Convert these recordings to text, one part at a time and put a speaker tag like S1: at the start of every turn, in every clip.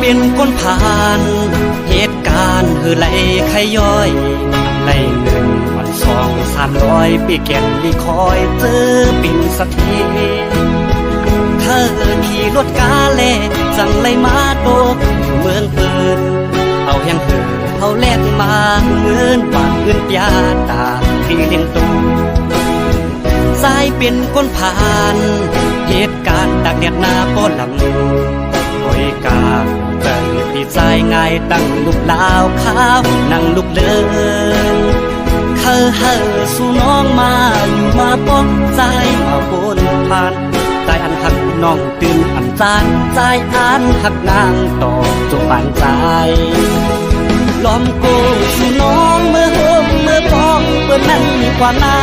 S1: เป็นคนผ่านเหตุการณ์ไหลขย้อยไหล1 วัน 2 300ปีแก่นลีคอยเจอปิ่นสักทีเธอขี่รถกาเล่จังเลยมาโดกเมืองปืนเอาแห่งเอาแลกมาเงินบาทเงินยาตาที่เลี้ยงตูสายเป็นคนผ่านเหตุการณ์ตักแดดหน้าป้อนหลังโอยกาเติมปีใจง่ายตั้งลูกลาวขาวนั่งลูกเลินเฮอสู่น้องมาอยู่มาป้องใจมาบนผ่านใจอันหักน้องตื่นอันจานใจอันหักนางต่อจงปานใจล้อมโกสู่น้องเมื่อโฮมเมื่อพองเปิดนั่งกว่านา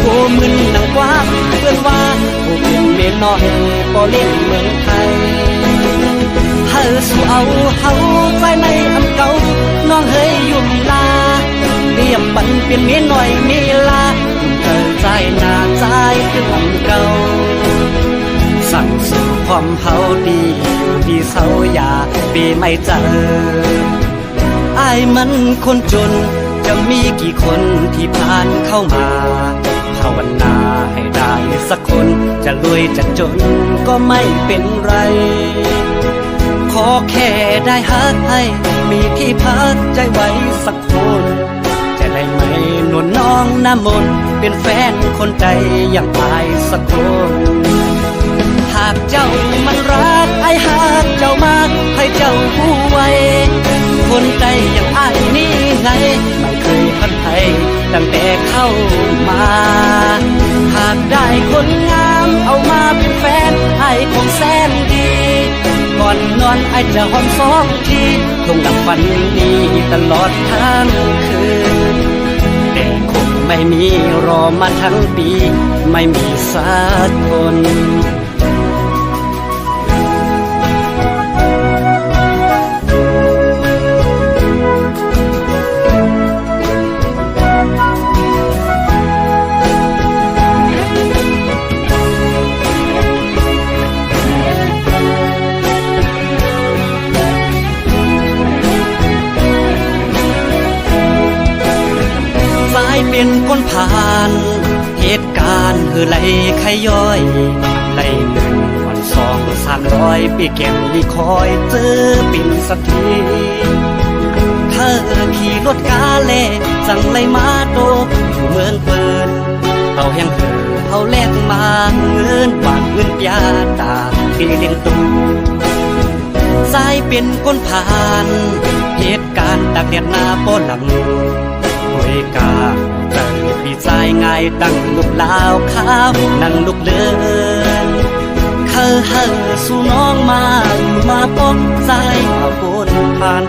S1: โกมึนนังกว้างเพื่อนว่าโกเป็นเมนน้อยก็เล่นเมืองไทยเฮอสู่เอาเฮาใจในอันเก่าน้องเฮยยุ่มลาเรียมบันเป็นเมียหน่อยมีลาเธอใจหน้าใจคืออันเก่าสั่งสู่ความเฮาดีดีเศร้าอย่าปีไม่เจออายมันคนจนจะมีกี่คนที่ผ่านเข้ามาภาวนาให้ได้สักคนจะรวยจะจนก็ไม่เป็นไรขอแค่ได้ฮักให้มีที่พักใจไว้สักคนจะได้ไหมนวลน้องน้ำมนต์เป็นแฟนคนใจอย่างอายสักคนหากเจ้ามันรักไอ้หากเจ้ามากให้เจ้าผู้ไว้คนใจอย่างอายนี่ไงไม่เคยพัดไทยตั้งแต่เข้ามาหากได้คนงามเอามาเป็นแฟนไอ้คงแสนดีก่อนนอนไอ้จะหอมสองทีคงดับฝันนี้ตลอดทั้งคืนแต่คงไม่มีรอมาทั้งปีไม่มีสักคนเป็นคนผ่านเหตุการณ์ไหลขย้อยไหล1 วัน 2 300ปีแก่นลีคอยเจอปิ่นสักทีเธอขี่รถกาเล่จังเลยมาโดกเมืองปืนเอาแห่งเอาแลกมาเงินบาทเงินยาตาที่เลี้ยงตูสายเป็นคนผ่านเหตุการณ์ตักแดดหน้าป้อนหลังโอยกาเติมปีใจง่ายตั้งลูกลาวขาวนั่งลูกเลินเฮอสู่น้องมาอยู่มาป้องใจมาบนผ่าน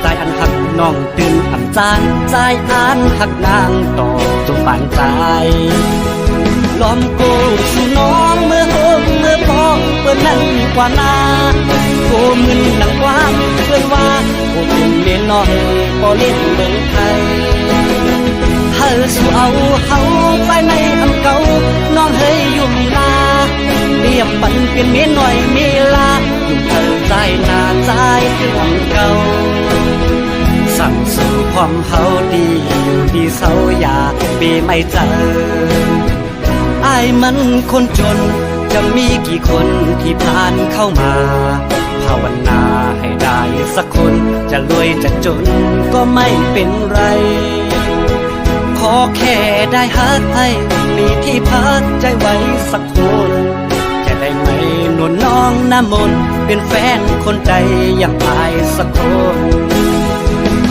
S1: ใจอันหักน้องตื่นอันจานใจอันหักนางต่อจงปานใจล้อมโกสู่น้องเมื่อโฮมเมื่อพองเปิดนั่งกว่านาโกมึนนังกว้างเพื่อนว่าโกเป็นเมียน้อยก็เล่นเมืองไทยเฮอสู่เอาเฮาไปในอันเก่าน้องเฮยยุ่มลาเรียบบันเป็นเมียหน่อยมีลาอยู่เธอใจหน้าใจคืออันเก่าสั่งสู่ความเฮาดีดีเศร้าอย่าปีไม่เจออายมันคนจนจะมีกี่คนที่ผ่านเข้ามาภาวนาให้ได้สักคนจะรวยจะจนก็ไม่เป็นไรขอแค่ได้ฮักให้มีที่พักใจไว้สักคนจะได้ไหมนวลน้องน้ำมนต์เป็นแฟนคนใจอย่างอายสักคน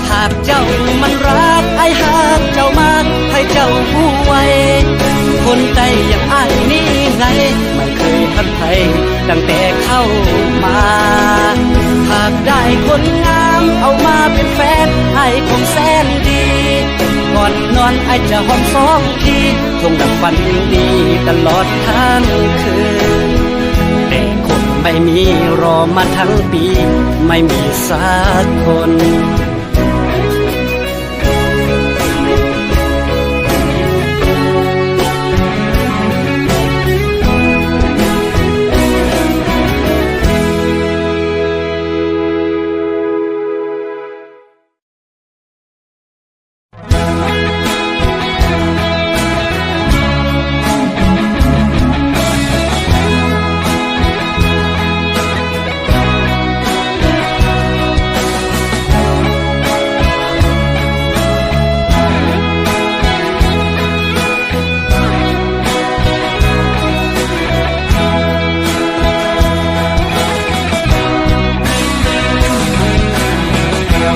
S1: หากเจ้ามันรักไอ้หากเจ้ามากให้เจ้าผู้ไว้คนใจอย่างอายนี่ไงไม่เคยพัดไทยตั้งแต่เข้ามาหากได้คนงามเอามาเป็นแฟนไอ้คงแสนดีก่อ อนนอนไอจะหอมสองทีคงดับฝันดีตลอดทั้งคืนแต่คนไม่มีรอมาทั้งปีไม่มีสักคน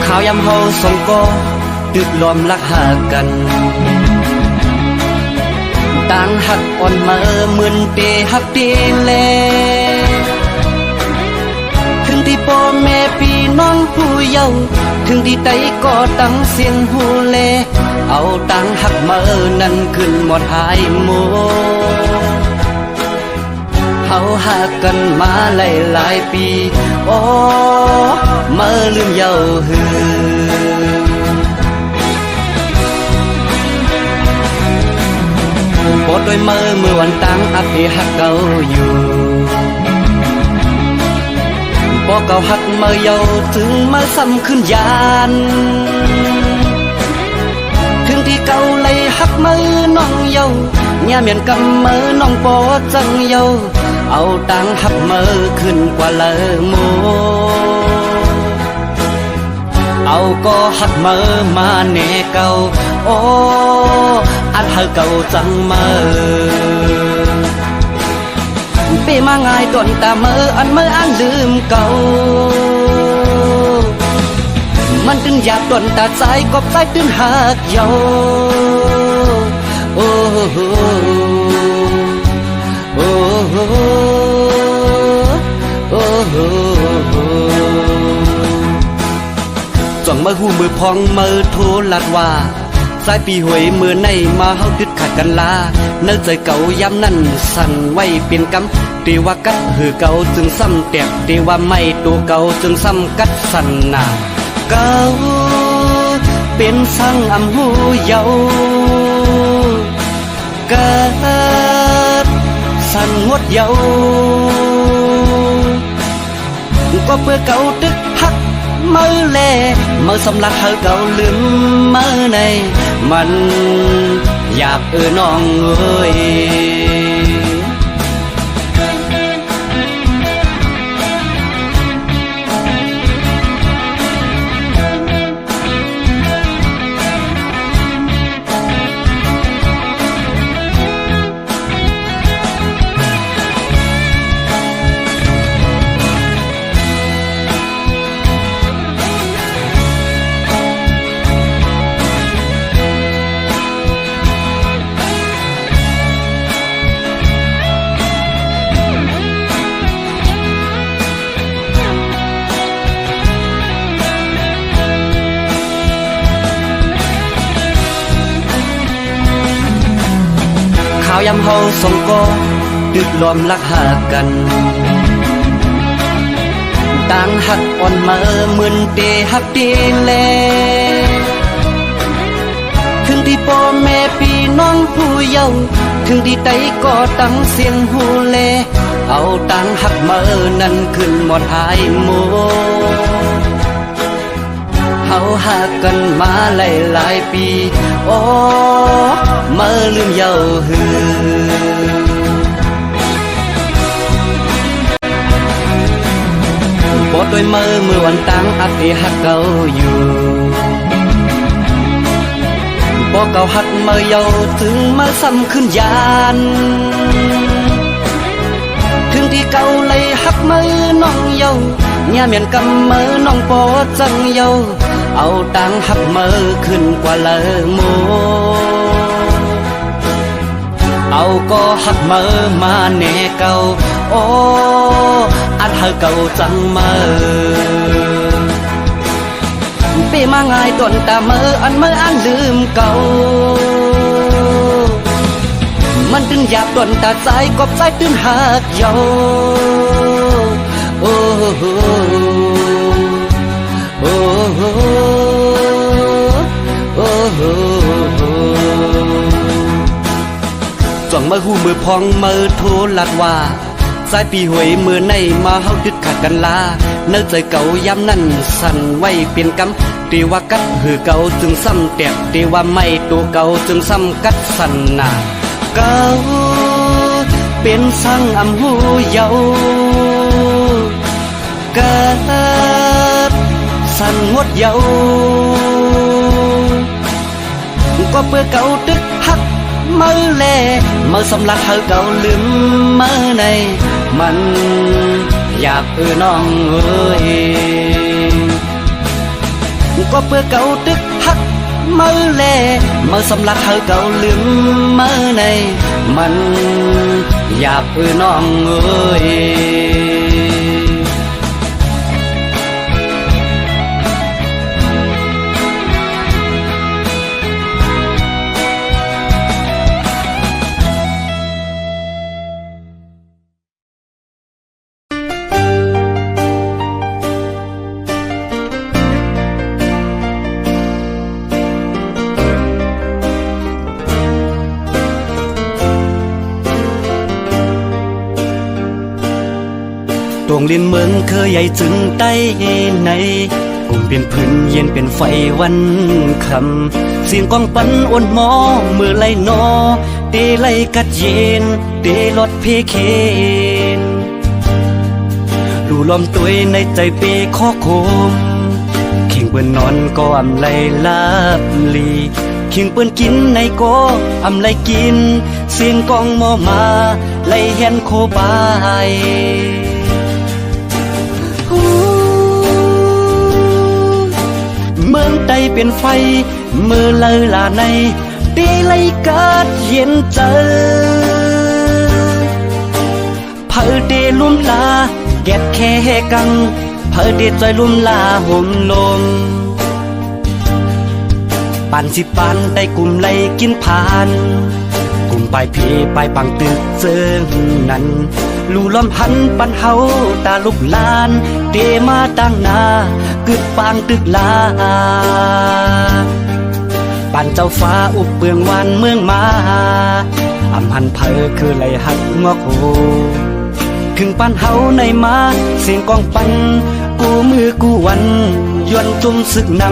S1: ข่าวยำเฮาส่งก็ตึกล้อมลักหากันต่างหักอ่อนมาเหมือนเตหักเตแลถึงที่พ่อแม่พี่น้องผู้เยาว์ถึงที่ใดก็ตั้งเสียงหูแลเอาต่างหักมานั้นขึ้นหมดหายหมดเฮาหักกันมาหลายปีโอ้มาลืมเยาหือปวดด้วยเมื่อวันตั้งอัพที่หักเก่าอยู่พอเก่าหักเมื่อเยาถึงมาซ้ำขึ้นยานถึงที่เก่าเลยหักมือน้องเยาเนี่ยเหมือนกับมือน้องปอจังเยาเอาตังหักมือขึ้นกว่าเลอโมเอาก็หักมือมาเนเก่าโอ้อัดหักเก่าจังมือปีมาง่ายต้นตามืออันมืออันลืมเก่ามันตึงอยากต้นตาใจกบใจตึงหักเยาโอ้โหโอ้โหโอ้โหจ้องมือหูมือพองมือโทรลัดว่าสายปีหวยมือในมาเฮาดึดขัดกันลาเนื้อใจเก่าย้ำนั่นสั่นไว้เป็นกำตีว่ากัดหือเก่าจึงซ้ำแตกตีว่าไม่ตัวเก่าจึงซ้ำกัดสั่นหนาเก่าเป็นสังอำหูเยาเกิดสั่นงดเยาก็เพื่อเก่าตึกหักมือแลมือสำลักเธอเก่าลืมมือในมันอยากน้องเอ้ยข่าวยำเฮาส่งก็ตึกล้อมลักหากันต่างหักอ่อนมาเหมือนเตหักเตแลถึงที่พ่อแม่พี่น้องผู้เยาว์ถึงที่ใดก็ตั้งเสียงหูแลเอาต่างหักมานั้นขึ้นหมดหายหมดเฮาหักกันมาหลายปีโอ้มาลืมเยาหือปวดด้วยเมื่อวันตั้งอัพที่หักเก่าอยู่พอเก่าหักเมื่อเยาถึงมาซ้ำขึ้นยานถึงที่เก่าเลยหักมือน้องเยาเนี่ยเหมือนกับมือน้องปอจังเยาเอาตังหักมือขึ้นกว่าเลอโมเอาก็หักมือมาเนเก่าโอ้อัดหักเก่าจังมือ ปีมาง่ายต้นตาเมื่ออันลืมเก่ามันตึงหยาบต้นตาใจกบใจตื่นหักเยาโอ้โหโอ้โหโอ้โหจ้องมือหูมือพองมือโทรลัดว่าสายปีหวยมือในมาเฮาดึกขัดกันลาเนื้อใจเก่าย้ำนั่นสั่นไว้เปลี่ยนกำตีว่ากัดหือเก่าจึงซ้ำแตกตีว่าไม่ตัวเก่าจึงซ้ำกัดสั่นหนาเก่าเป็นสั่งอำหูเยากัดสั่นงดเยาก็เพื่อเก่าตึกหักมือแลมือสำลักเฮาเก่าลืมมือในมันอยากน้องเอ้ยก็เพื่อเก่าตึกหักมือแลมือสำลักเฮาเก่าลืมมือในมันอยากน้องเอ้ยตวงลินเมืองเคยใหญ่จึงใต้ในกลุ่มเป็นพื้นเย็นเป็นไฟวันคำเสียงกองปันอ่อนหมอมือไล่นอเตไล่กัดเย็นเตลดเพเคนดูลมตัวในใจเปข้อโคมขิงเปิ้นนอนก็อำไลลาบลีขิงเปิ้นกินในก็อำไลกินเสียงกองหมอมาไล่เห็นโคบายเมืองใดเป็นไฟมือเลยลาในตีไลกาดเย็นเจอเผอเดลุ่มลาแกดแค่กังเผอเดจอยลุ่มลาห่มลมปันสิปันได้กลุ่มไลกินผ่านกลุ่มไปเพไปปังตึกเจิงนั้นลู่ล้อมหันปันเฮาตาลุกลานเตมาตั้งนากึดปางตึกลาปันเจ้าฟ้าอุบเบืองวันเมืองมาอำหันเพอคือไหลหักงอกโหถึงปันเฮาในมาเสียงกองปันกูมือกูวันยวนจุ่มศึกนำ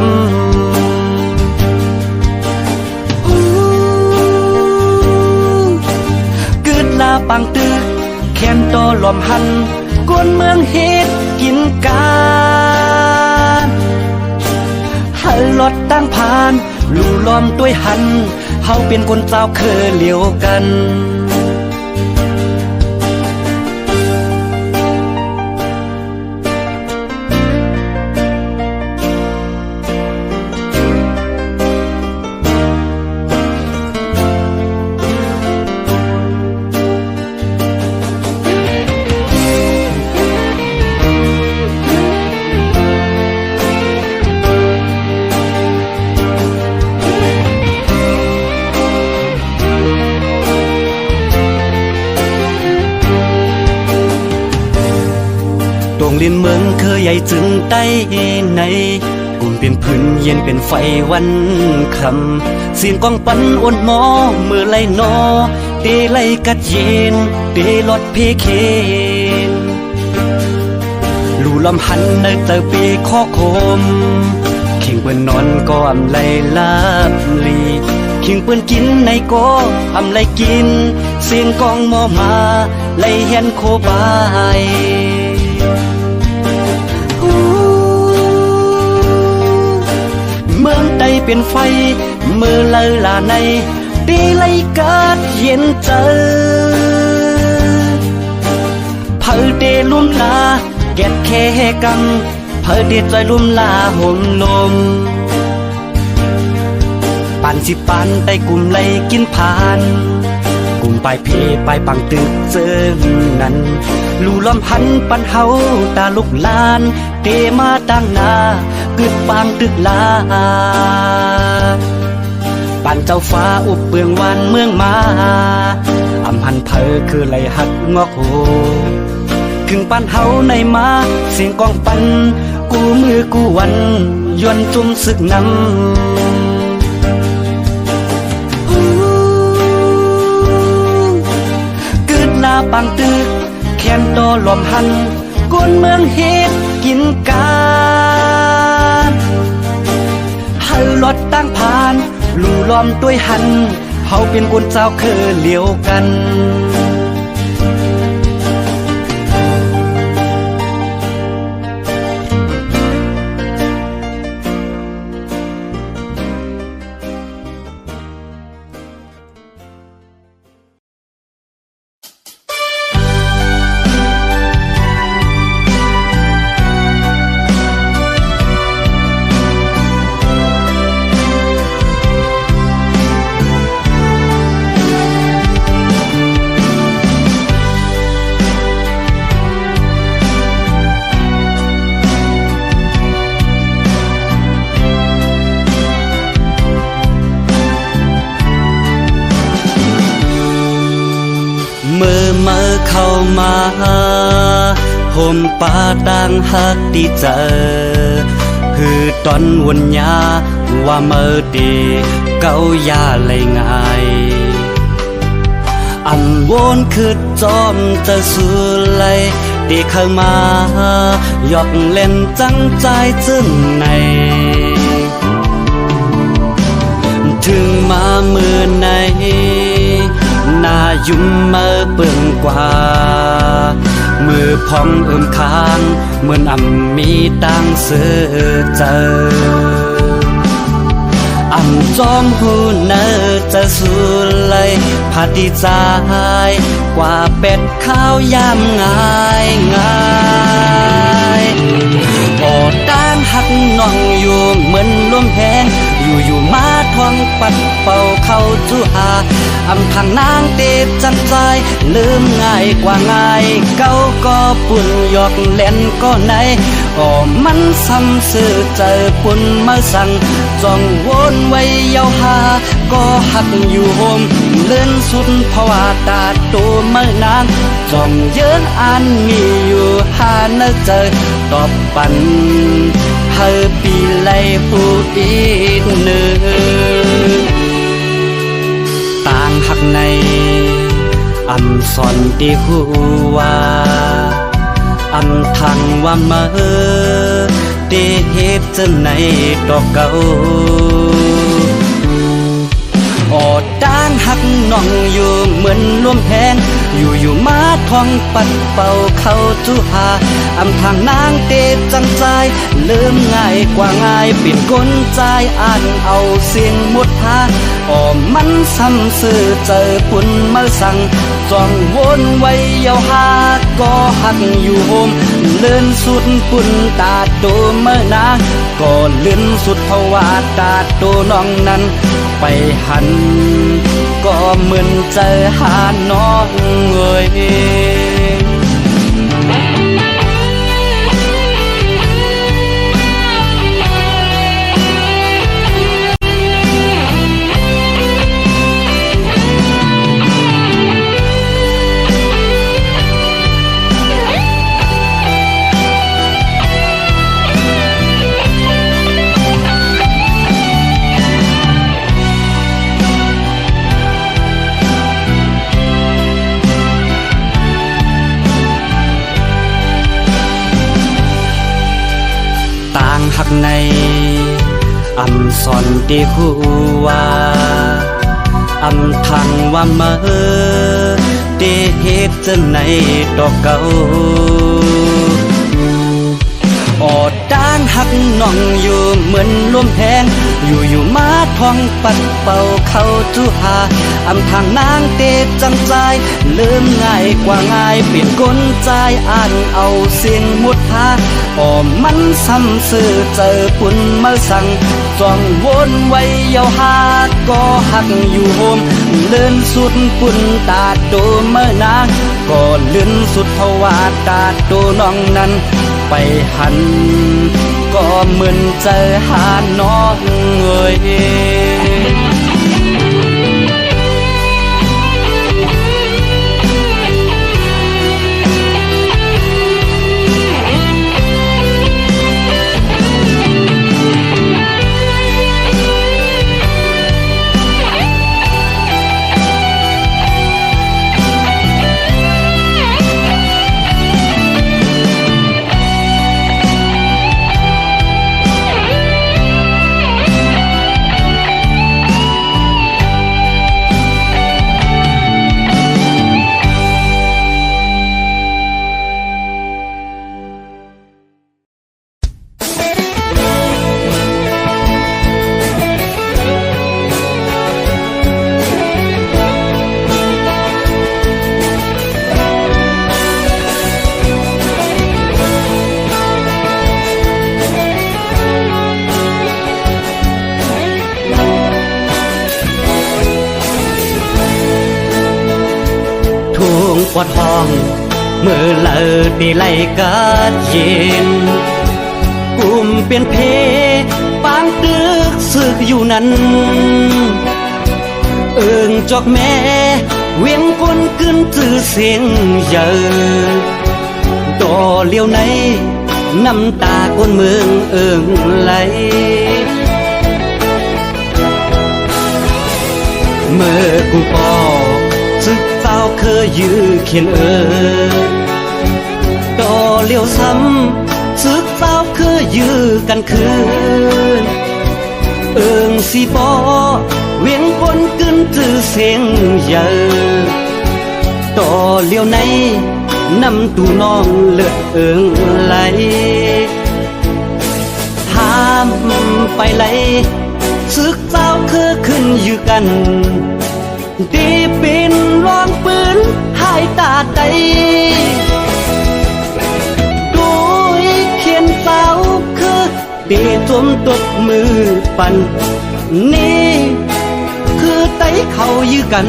S1: ลาปังตึกแค้นโตลมหันกวนเมืองเฮ็ดกินกานเฮาลดตั้งผ่านลู่ล้อมด้วยหันเฮาเป็นคนเจ้าเคยเหลียวกัน ลินเมืองเคยใหญ่จึงใต้ในกลุ่มเป็นพื้นเย็นเป็นไฟวันคำเสียงกองปันอ่อนหมอมือไล่นอเตไล่กัดเย็นเตลดเพเคนลู่ลำหันในเตอปีข้อคมเข่งเปิ้นนอนก็อำไลลาบลีเข่งเปิ้นกินในก็อำไลกินเสียงกองหมอมาไล่เห็นโคบายเมืองใดเป็นไฟมือเลอลาในตีไล่กาดเย็นเจอเผอเดลุ่มลาแกดแค่กังเผอเดจอยลุ่มลาห่มลมปันสิปันได้กลุ่มไล่กินผ่านก ลุ่มปลายเพปลายปังตึกเจิงนั้นลู่ล้อมพันปันเฮาตาลุกลานเตมาตั้งหน้ากึดปางตึกลาปันเจ้าฟ้าอุบเปืองวันเมืองมาอำหันเพอคือไหลหักงอกโหถึงปันเฮาในมาเสียงกองปันกูมือกูวันยวนจุ่มสึกนำกึดลาปังตึกแค้นโตลมหันกวนเมืองเฮ็ดกินกาหันรถตั้งผ่านลู่ล้อมด้วยหันเฮาเป็นคนเจ้าคือเหลียวกันเมื่อเข้ามาห่มป่าต่างหักดีเจอหือตอนวันยาว่าเมื่อดีเก้ายาเลยง่ายอันวนคือจอมจะสู้เลยดีเข้ามายอกเล่นจังใจจึงในถึงมามือในนายุ่มมือเปิงกว่ามือพองค้างเหมือนมีตังเสือเจอจอมหูเนอจะสู้เลยพาดีใจกว่าเป็ดข้าวยามง่ายโอด้านหักน้องอยู่เหมือนลมแหงอยู่มาทองปัดเป่าเข้าจูหาทางนางเตะจันใจลืมง่ายกว่าง่ายเก้าก็ปุ่นหยอกเล่นก็ไหนมันซ้ำซื่อเจอปุ่นมาสั่งจ้องวนไว้ยาวหาก็หักอยู่โฮมเลื่อนสุดเพราะว่าตาตัวเมื่อนานจ้องเยอะอันมีอยู่หาเนเจอตอบปันเฮอปีไลผู้อีกหนึ่งต่างหักในสอนที่หัวทางว่าเมื่อได้เหตุจะในดอกเก่าด้านหักน้องอยู่เหมือนลมแหงอยู่มาทองปัดเป่าเข้าจูหาทางนางเตะจังใจลืมง่ายกว่าง่ายปิ่นก้นใจอ่านเอาเสียงมุดหามันซ้ำซื่อเจอปุ่นมาสั่งจ้องวนไว้ยาวหาก็หักอยู่โฮมเลื่อนสุดปุ่นตาโตเมื่อนางก็เลื่อนสุดเพราะว่าตาโตน้องนั้นไปหันก็เหมือนเจอหาน้องเอ่ยหักในสอนที่หัวทางว่าเมื่อได้เหตุจะในดอกเก่าด้านหักน้องอยู่เหมือนลมแหงอยู่มาทองปัดเป่าเข้าจูหาทางนางเตะจังใจลืมง่ายกว่าง่ายปิ่นก้นใจอ่านเอาเสียงมุดหามันซ้ำซื่อเจอปุ่นมาสั่งจ้องวนไว้ยาวหาก็หักอยู่โฮม เลื่อนสุดปุ่นตาโตเมื่อนางก็เลื่อนสุดเพราะว่าตาโตน้องนั้นไปหันก็เหมือนเจอหาน้องเอ่ยปวดห้องเมื่อเลิดดีไล่กัดเย็นกุมเปลี่ยนเพปางตึกสึกอยู่นั้นเอิงจอกแม่เวียงคนกึนจื้อเสียงเยอะต่อเลี้ยวในน้ำตาคนเมืองเอิงไหลเมื่อกูปอซึกเจ้าเคยยื้อเขียนต่อเลี้ยวซ้ำซึกเจ้าเคยยื้อกันคืนเอิงสีปอเวียงบนกึนจื้อเสียงเยอะต่อเลี้ยวในน้ำตูน้องเลือดเอิงไหลห้ามไปไหลซึกเจ้าเคยขึ้นอยู่กันดีปินลองปืนหายตาใดด้วยเขียนเสาคือดีจมตบมือปั่นนี่คือไตเขายื้อกัน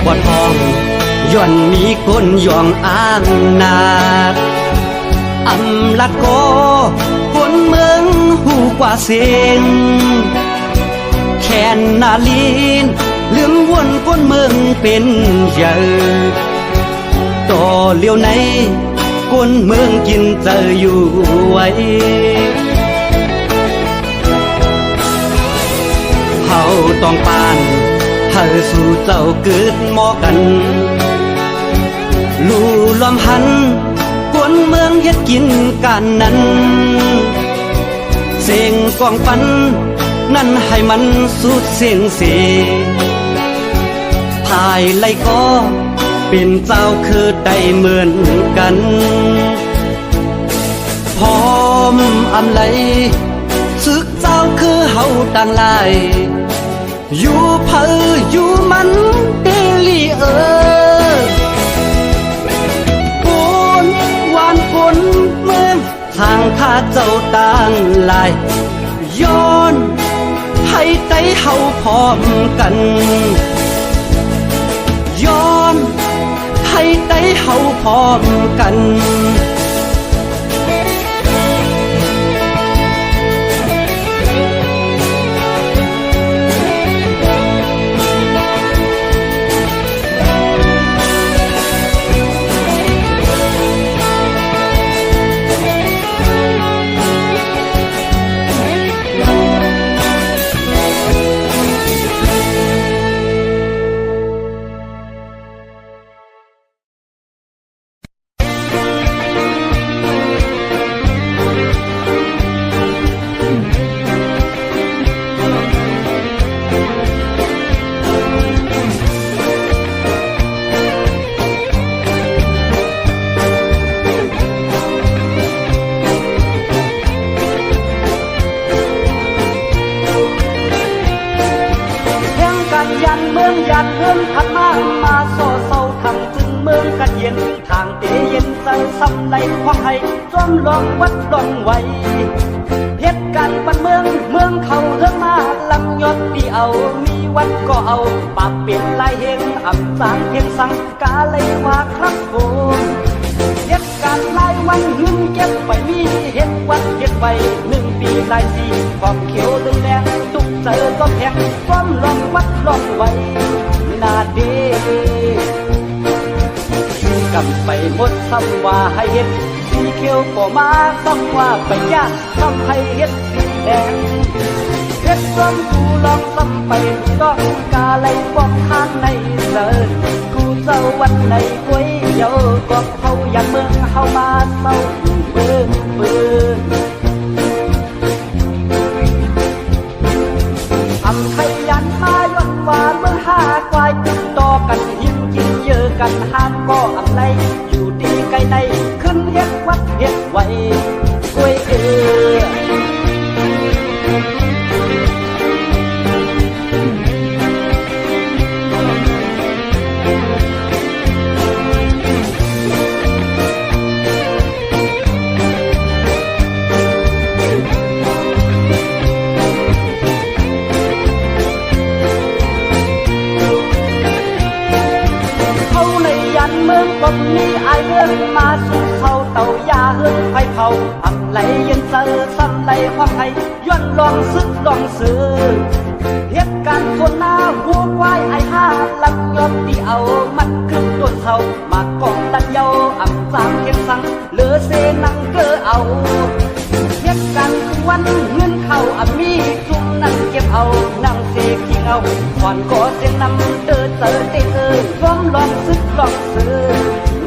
S1: ปวดท้องย่อนมีคนย่องอ้างนาดอำลัดก็คนเมืองหูกว่าเสียงแค่นนาลีนลืมวนคนเมืองเป็นเยอะต่อเลี้ยวในคนเมืองกินเจออยู่ไว้เฮาต้องปานเฮาสู่เจ้าเกิดหมอกันลู่ลมหันคนเมืองเฮ็ดกินกันนั้นเสียงกองฟันนั่นให้มันสุดเสียงเสียภายไล่ก็เป็นเจ้าคือได้เหมือนกันพร้อมอำไลซึกเจ้าคือเฮาต่างหลายอยู่เผออยู่มันเดลีปูนวานฝนเมืองทางท่าเจ้าต่างลายย้อนให้ไต้เฮาพร้อมกันย้อนให้ไต้เฮาพร้อมกัน ซ้ำไรความให้จอมลองวัดลองไว้เหตุการณ์บ้านเมืองเขาเรื่องมาลำยศปีเอามีวัดก็เอาปากเปลี่ยนลายเฮงอับสางเฮงสังกาเลยว่าครับผมเหตุการณ์หลายวันเงินเก็บไปมีเหตุวัดเหตุไป1 ปีหลายสีความเขียวดึงแดงตุกเจอก็แพงความลองวัดลองไว้นาเดกำไปหมดซ้ำว่าให้เห็ดสีเขียวก็มาซ้ำว่าไปยากซ้ำให้เห็ดสีแดงเห็ดซ้ำกูลองซ้ำไปต้องกาไหลฟองข้างในเสิร์กูเจ้าวันในก๋วยเดี๋ยวก็เขาอยากเมืองเฮามาเศร้าเบิ่งอำไทยยันมาย้อนว่าเมืองหาควายติดต่อกันหิมกินเยอะกันห้ามก็อะไรอยู่ดีไกลในขึ้นเฮ็ดวัดเฮ็ดไว้กล้วยเมืองกบนี้อายเมืองมาสู่เขาเต่ายาเฮืองไฟเผาอับไหลเย็นเซอซ้ำไหลความไทยย้อนลองซึกลองซื้อเหตุการณ์คนหน้าหัวควายไอ้ห้าลักยอมที่เอามัดขึ้นต้นเสามากองตันเยาอับสามเก็บสังเหลือเสนังเกอเอาเหตุการณ์วันเงินเข้าอับมีจุ่มนั่งเก็บเอานั่งเสกทิ้งเอาก่อนก็เสียงนำเดินเตอเตพร้อมลองซึกลองซื้อ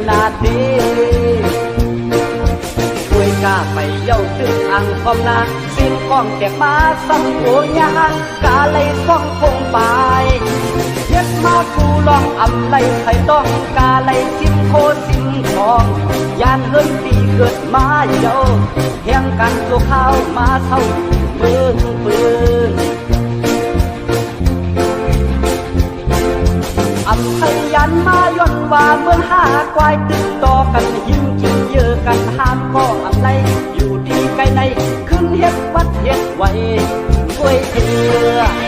S1: นาดีช่วยกล้าไปเย้าตึกอังคอมนาสิ้นกล้องแกมาซ้ำหัวยางกาเลยซ่องคงไปเย็ดมากูลองอำไรไทยต้องกาเลยซิมโคซิมทองยานเฮินตีเกิดมาเย้าเฮียงกันตัวข้าวมาเศร้าเมืองปืนอำไทยยันมาย้อนว่าเมืองหาควายติดต่อกันยิ้มกินเยอะกันห้ามก็อำไรอยู่ดีไกลในขึ้นเฮ็ดวัดเฮ็ดไว้กล้วยเกลือ